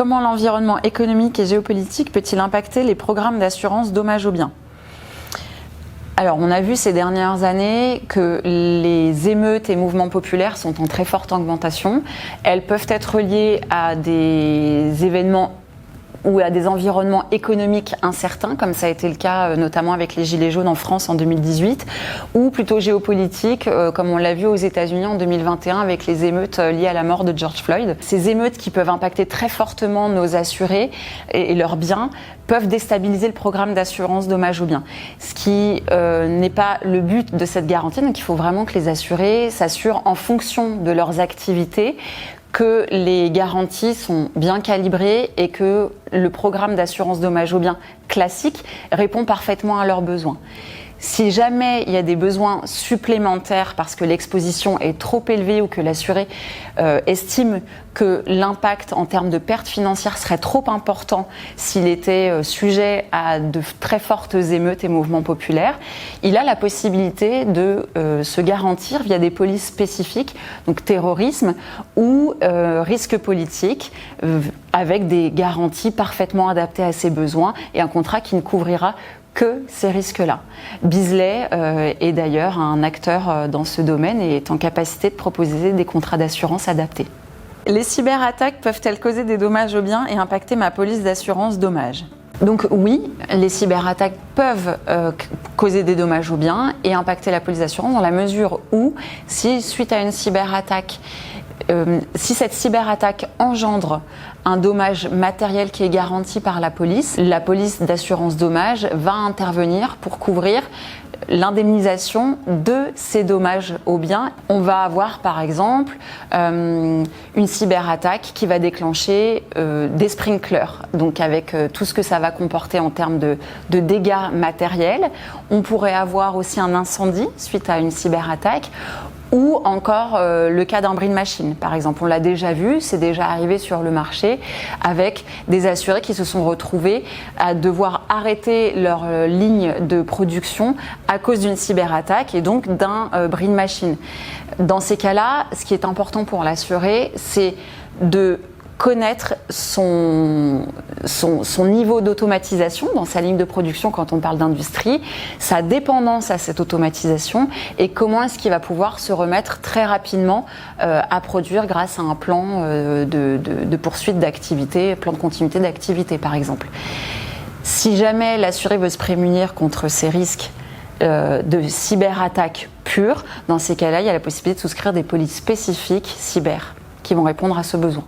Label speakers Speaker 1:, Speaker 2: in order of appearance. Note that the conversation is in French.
Speaker 1: Comment l'environnement économique et géopolitique peut-il impacter les programmes d'assurance dommages aux biens ? Alors, on a vu ces dernières années que les émeutes et mouvements populaires sont en très forte augmentation. Elles peuvent être liées à des événements ou à des environnements économiques incertains, comme ça a été le cas notamment avec les Gilets jaunes en France en 2018, ou plutôt géopolitiques, comme on l'a vu aux États-Unis en 2021 avec les émeutes liées à la mort de George Floyd. Ces émeutes qui peuvent impacter très fortement nos assurés et leurs biens peuvent déstabiliser le programme d'assurance dommages aux biens, ce qui n'est pas le but de cette garantie. Donc il faut vraiment que les assurés s'assurent en fonction de leurs activités que les garanties sont bien calibrées et que le programme d'assurance dommages aux biens classique répond parfaitement à leurs besoins. Si jamais il y a des besoins supplémentaires parce que l'exposition est trop élevée ou que l'assuré estime que l'impact en termes de pertes financières serait trop important s'il était sujet à de très fortes émeutes et mouvements populaires, il a la possibilité de se garantir via des polices spécifiques, donc terrorisme ou risque politique, avec des garanties parfaitement adaptées à ses besoins et un contrat qui ne couvrira que ces risques-là. Beazley est d'ailleurs un acteur dans ce domaine et est en capacité de proposer des contrats d'assurance adaptés. Les cyberattaques peuvent-elles causer des dommages aux biens et impacter ma police d'assurance dommages ? Donc oui, les cyberattaques peuvent causer des dommages aux biens et impacter la police d'assurance dans la mesure où, si suite à une cyberattaque, si cette cyberattaque engendre un dommage matériel qui est garanti par la police d'assurance dommages va intervenir pour couvrir l'indemnisation de ces dommages aux biens. On va avoir par exemple une cyberattaque qui va déclencher des sprinklers, donc avec tout ce que ça va comporter en termes de dégâts matériels. On pourrait avoir aussi un incendie suite à une cyberattaque, ou encore le cas d'un bris de machine, par exemple. On l'a déjà vu, c'est déjà arrivé sur le marché, avec des assurés qui se sont retrouvés à devoir arrêter leur ligne de production à cause d'une cyberattaque et donc d'un bris de machine. Dans ces cas-là, ce qui est important pour l'assuré, c'est de connaître son niveau d'automatisation dans sa ligne de production quand on parle d'industrie, sa dépendance à cette automatisation et comment est-ce qu'il va pouvoir se remettre très rapidement à produire grâce à un plan de poursuite d'activité, plan de continuité d'activité par exemple. Si jamais l'assuré veut se prémunir contre ces risques de cyberattaque pure, dans ces cas-là, il y a la possibilité de souscrire des polices spécifiques cyber qui vont répondre à ce besoin.